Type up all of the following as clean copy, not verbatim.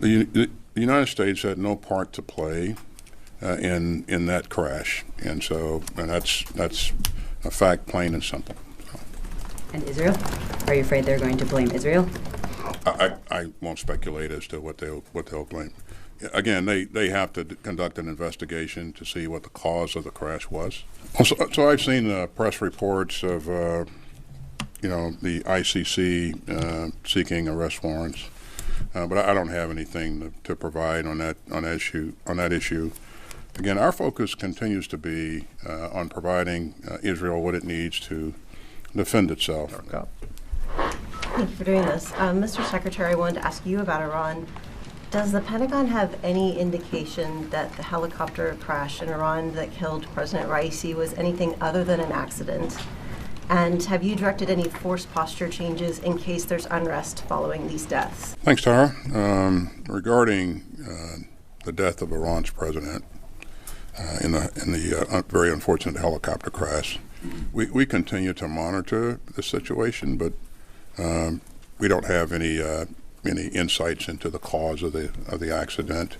The United States had no part to play in that crash, and that's a fact, plain and simple. And Israel? Are you afraid they're going to blame Israel? I won't speculate as to what they'll blame. Again, they have to conduct an investigation to see what the cause of the crash was. So I've seen press reports of the ICC seeking arrest warrants, but I don't have anything to provide on that issue. Again, our focus continues to be on providing Israel what it needs to defend itself. Thank you for doing this. Mr. Secretary, I wanted to ask you about Iran. Does the Pentagon have any indication that the helicopter crash in Iran that killed President Raisi was anything other than an accident? And have you directed any force posture changes in case there's unrest following these deaths? Thanks, Tara. Regarding the death of Iran's president in the very unfortunate helicopter crash, we continue to monitor the situation, but we don't have any insights into the cause of the accident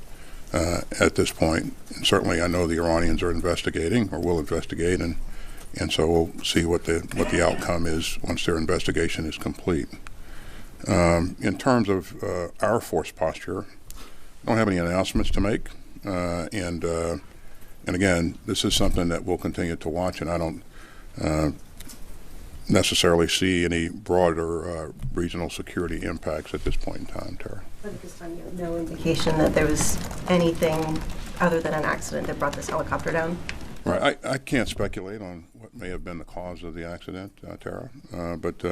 at this point. And certainly, I know the Iranians are investigating or will investigate, and so we'll see what the outcome is once their investigation is complete. In terms of our force posture, I don't have any announcements to make, and again, this is something that we'll continue to watch, and I don't necessarily see any broader regional security impacts at this point in time, Tara. But at this time, you have no indication that there was anything other than an accident that brought this helicopter down? Right. I can't speculate on what may have been the cause of the accident, Tara. But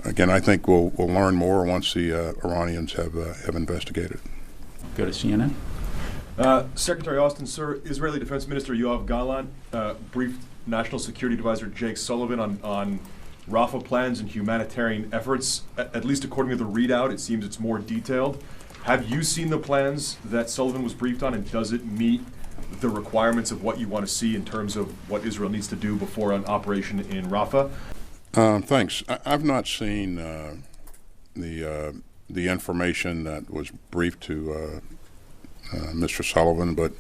again, I think we'll learn more once the Iranians have investigated. Go to CNN. Secretary Austin, sir, Israeli Defense Minister Yoav Gallant briefed National Security Advisor Jake Sullivan on Raffa plans and humanitarian efforts. At least according to the readout, it seems it's more detailed. Have you seen the plans that Sullivan was briefed on, and does it meet the requirements of what you want to see in terms of what Israel needs to do before an operation in Rafah? Thanks. I've not seen the information that was briefed to Mr. Sullivan, but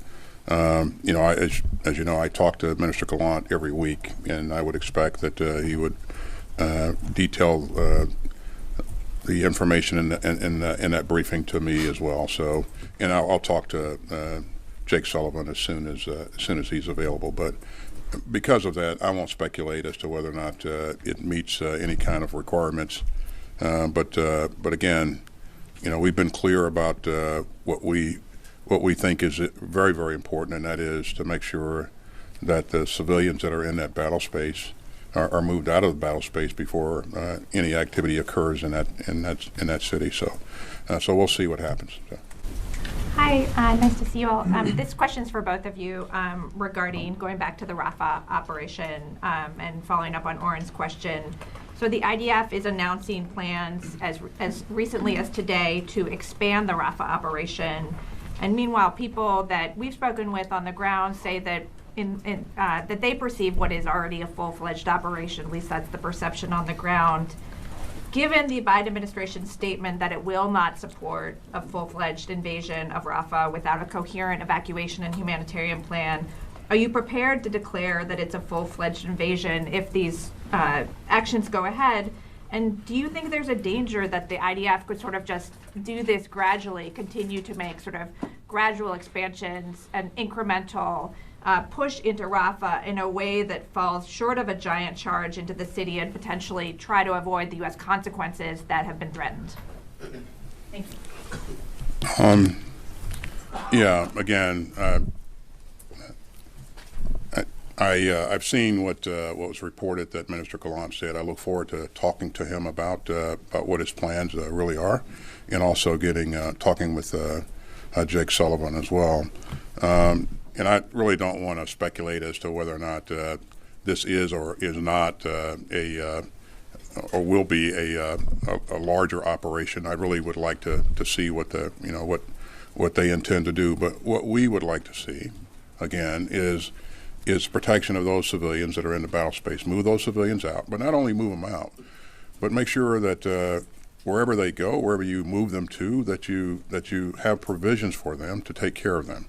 as you know, I talk to Minister Gallant every week, and I would expect that he would detail the information in that briefing to me as well. So, and I'll talk to Jake Sullivan as soon as he's available. But because of that, I won't speculate as to whether or not it meets any kind of requirements. But again, we've been clear about what we think is very, very important, and that is to make sure that the civilians that are in that battle space are moved out of the battle space before any activity occurs in that city. So we'll see what happens. So. Hi, nice to see you all. This question's for both of you regarding going back to the Rafah operation and following up on Oren's question. So the IDF is announcing plans as recently as today to expand the Rafah operation. And meanwhile, people that we've spoken with on the ground say that that they perceive what is already a full-fledged operation. At least that's the perception on the ground. Given the Biden administration's statement that it will not support a full-fledged invasion of Rafah without a coherent evacuation and humanitarian plan, are you prepared to declare that it's a full-fledged invasion if these actions go ahead? And do you think there's a danger that the IDF could sort of just do this gradually, continue to make sort of gradual expansions and incremental push into Rafah in a way that falls short of a giant charge into the city and potentially try to avoid the U.S. consequences that have been threatened? Thank you. Yeah, again, I've seen what was reported that Minister Gallant said. I look forward to talking to him about what his plans really are, and also talking with Jake Sullivan as well. And I really don't want to speculate as to whether or not this is or is not or will be a larger operation. I really would like to see what they intend to do. But what we would like to see, again, is protection of those civilians that are in the battle space. Move those civilians out, but not only move them out, but make sure that wherever they go, wherever you move them to, that you have provisions for them to take care of them,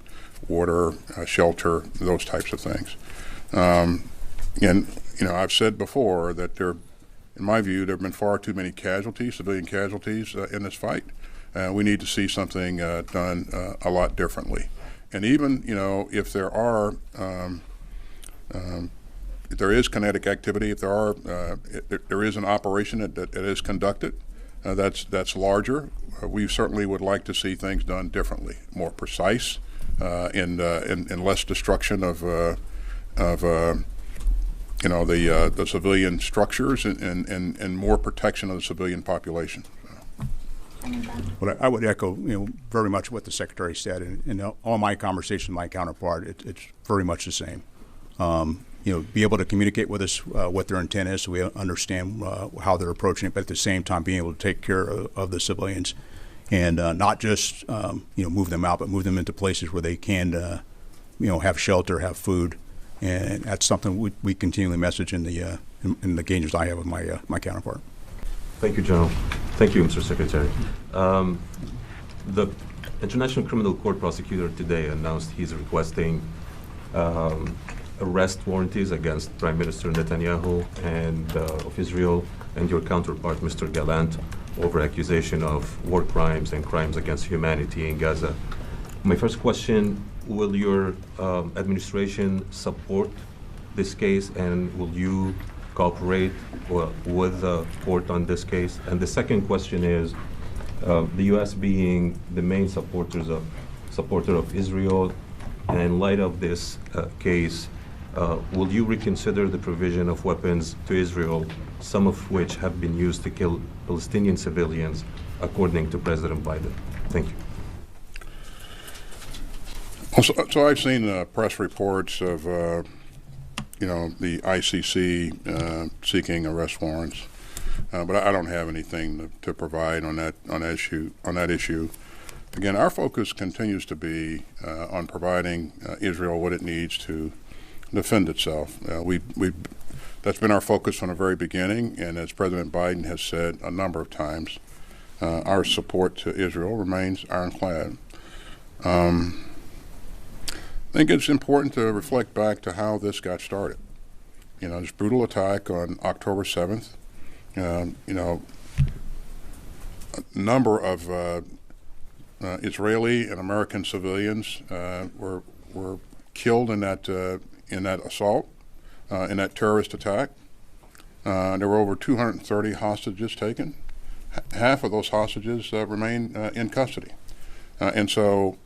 water, shelter, those types of things. And I've said before that in my view, there have been far too many casualties, civilian casualties in this fight. We need to see something done a lot differently. And even if there are if there is kinetic activity, if there is an operation that is conducted that's larger, we certainly would like to see things done differently, more precise, and less destruction of the civilian structures and more protection of the civilian population. Well, I would echo, very much what the Secretary said, and in all my conversations with my counterpart, it's very much the same. Be able to communicate with us what their intent is, so we understand how they're approaching it, but at the same time being able to take care of the civilians, and not just move them out, but move them into places where they can, have shelter, have food, and that's something we continually message in the engagements I have with my counterpart. Thank you, General. Thank you, Mr. Secretary. The International Criminal Court prosecutor today announced he's requesting arrest warrants against Prime Minister Netanyahu and of Israel and your counterpart, Mr. Gallant, over accusation of war crimes and crimes against humanity in Gaza. My first question, will your administration support this case, and will you cooperate with the court on this case? And the second question is, the U.S. being the main supporter of Israel, and in light of this case, will you reconsider the provision of weapons to Israel, some of which have been used to kill Palestinian civilians, according to President Biden? Thank you. So I've seen press reports of the ICC seeking arrest warrants, but I don't have anything to provide on that issue. Again, our focus continues to be on providing Israel what it needs to defend itself. That's been our focus from the very beginning, and as President Biden has said a number of times, our support to Israel remains ironclad. I think it's important to reflect back to how this got started. This brutal attack on October 7th, a number of Israeli and American civilians were killed in that assault, in that terrorist attack. There were over 230 hostages taken. Half of those hostages remain in custody. And so,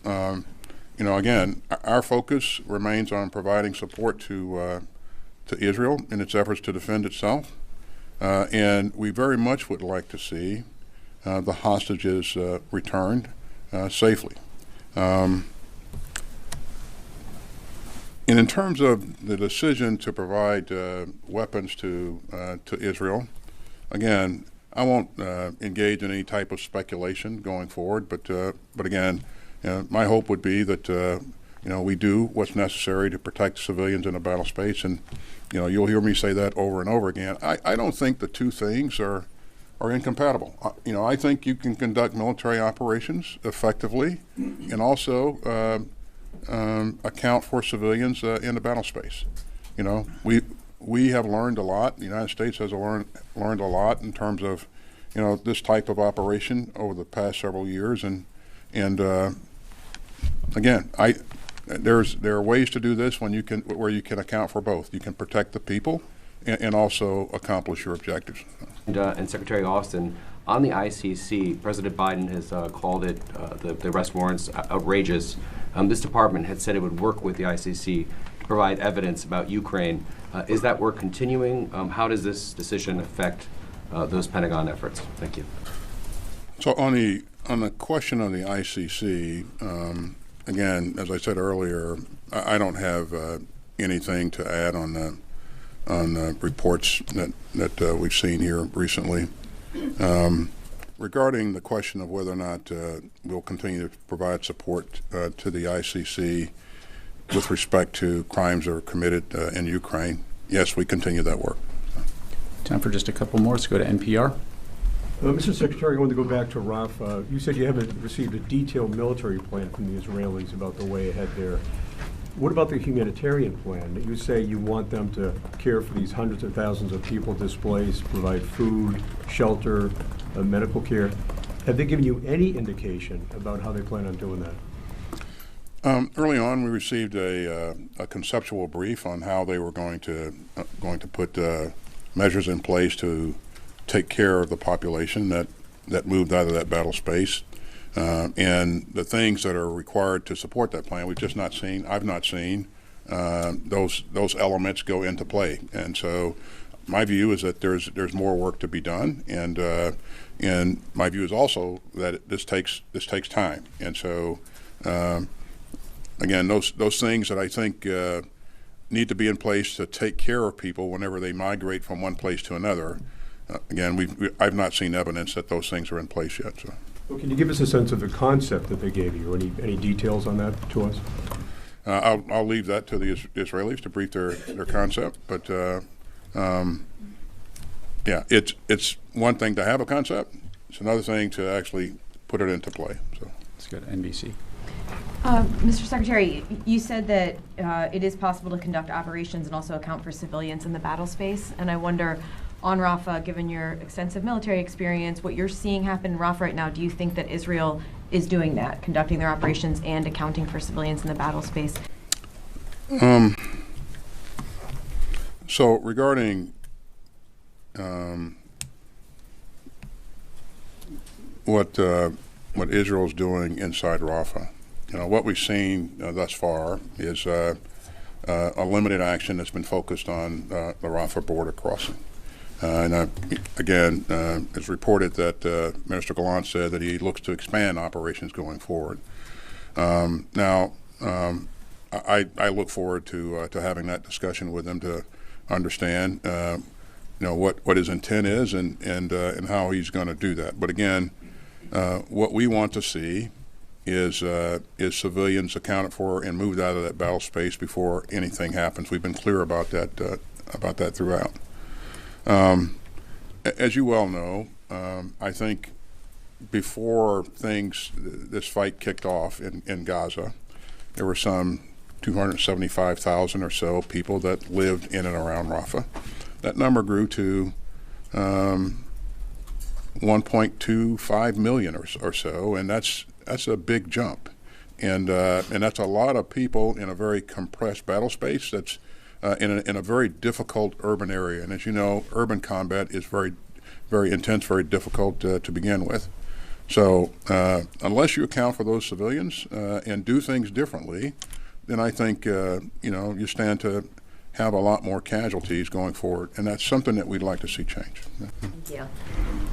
again, our focus remains on providing support to Israel in its efforts to defend itself. And we very much would like to see the hostages returned safely. And in terms of the decision to provide weapons to Israel, again, I won't engage in any type of speculation going forward. But again, my hope would be that we do what's necessary to protect civilians in the battle space, and you'll hear me say that over and over again. I don't think the two things are incompatible. I think you can conduct military operations effectively and also account for civilians in the battle space. We have learned a lot. The United States has learned a lot in terms of this type of operation over the past several years, and again, there are ways to do this where you can account for both. You can protect the people and also accomplish your objectives. And Secretary Austin, on the ICC, President Biden has called it the arrest warrants outrageous. This department had said it would work with the ICC to provide evidence about Ukraine. Is that work continuing? How does this decision affect those Pentagon efforts? Thank you. So on the question of the ICC, again, as I said earlier, I don't have anything to add on the reports that we've seen here recently. Regarding the question of whether or not we'll continue to provide support to the ICC with respect to crimes that are committed in Ukraine, yes, we continue that work. Time for just a couple more. Let's go to NPR. Mr. Secretary, I wanted to go back to Rafah. You said you haven't received a detailed military plan from the Israelis about the way ahead there. What about the humanitarian plan? You say you want them to care for these hundreds of thousands of people displaced, provide food, shelter, medical care. Have they given you any indication about how they plan on doing that? Early on, we received a conceptual brief on how they were going to put measures in place to take care of the population that moved out of that battle space, and the things that are required to support that plan. We've just not seen. I've not seen those elements go into play, and so my view is that there's more work to be done, and my view is also that this takes time, and so. Again, those things that I think need to be in place to take care of people whenever they migrate from one place to another. Again, I've not seen evidence that those things are in place yet. So. Well, can you give us a sense of the concept that they gave you? Any details on that to us? I'll leave that to the Israelis to brief their concept. But yeah, it's one thing to have a concept. It's another thing to actually put it into play. So. Let's go to NBC. Mr. Secretary, you said that it is possible to conduct operations and also account for civilians in the battle space. And I wonder, on Rafah, given your extensive military experience, what you're seeing happen in Rafah right now, do you think that Israel is doing that, conducting their operations and accounting for civilians in the battle space? So regarding what Israel's doing inside Rafah, what we've seen thus far is a limited action that's been focused on the Rafah border crossing. Again, it's reported that Minister Gallant said that he looks to expand operations going forward. Now, I look forward to having that discussion with him to understand, what his intent is and how he's going to do that. But again, what we want to see is civilians accounted for and moved out of that battle space before anything happens. We've been clear about that throughout. As you well know, I think before this fight kicked off in Gaza, there were some 275,000 or so people that lived in and around Rafah. That number grew to 1.25 million or so, and that's a big jump, and that's a lot of people in a very compressed battle space. That's in a very difficult urban area, and as you know, urban combat is very, very intense, very difficult to begin with. So unless you account for those civilians and do things differently, then I think you stand to have a lot more casualties going forward, and that's something that we'd like to see change. Thank you.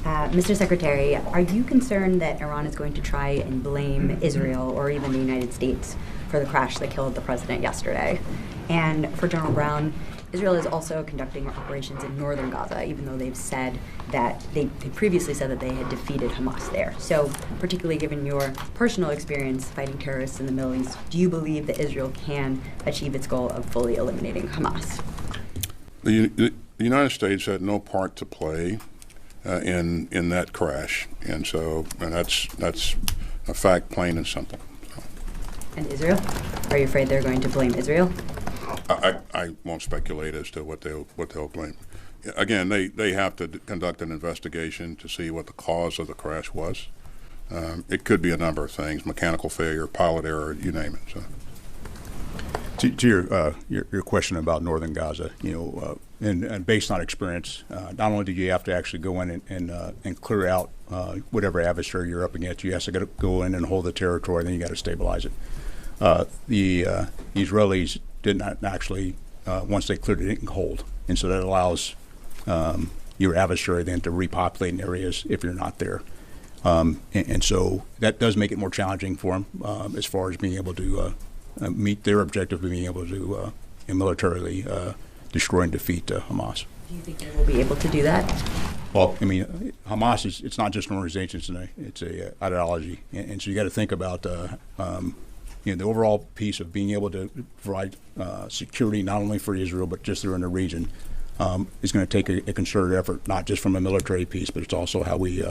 Mr. Secretary, are you concerned that Iran is going to try and blame Israel or even the United States for the crash that killed the president yesterday? And for General Brown, Israel is also conducting operations in northern Gaza, even though they've said that they previously said that they had defeated Hamas there. So, particularly given your personal experience fighting terrorists in the Middle East, do you believe that Israel can achieve its goal of fully eliminating Hamas? The United States had no part to play in that crash, and that's a fact, plain and simple. So. And Israel? Are you afraid they're going to blame Israel? I won't speculate as to what they'll blame. Again, they have to conduct an investigation to see what the cause of the crash was. It could be a number of things: mechanical failure, pilot error, you name it. So. To your question about northern Gaza, and based on experience, not only do you have to actually go in and clear out whatever adversary you're up against, you have to go in and hold the territory, then you got to stabilize it. The Israelis did not actually, once they cleared it, didn't hold, and so that allows your adversary then to repopulate in areas if you're not there, and so that does make it more challenging for them as far as being able to meet their objective of being able to militarily destroy and defeat Hamas. Do you think they will be able to do that? Well, I mean, Hamas it's not just an organization; it's a ideology, and so you got to think about the overall piece of being able to provide security not only for Israel but just there in the region. is going to take a concerted effort, not just from a military piece, but it's also how we,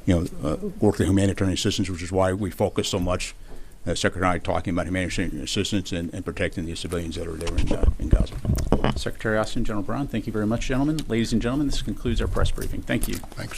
work the humanitarian assistance, which is why we focus so much, Secretary and I talking about humanitarian assistance and protecting the civilians that are there in Gaza. Secretary Austin, General Brown, thank you very much, gentlemen. Ladies and gentlemen, this concludes our press briefing. Thank you. Thanks.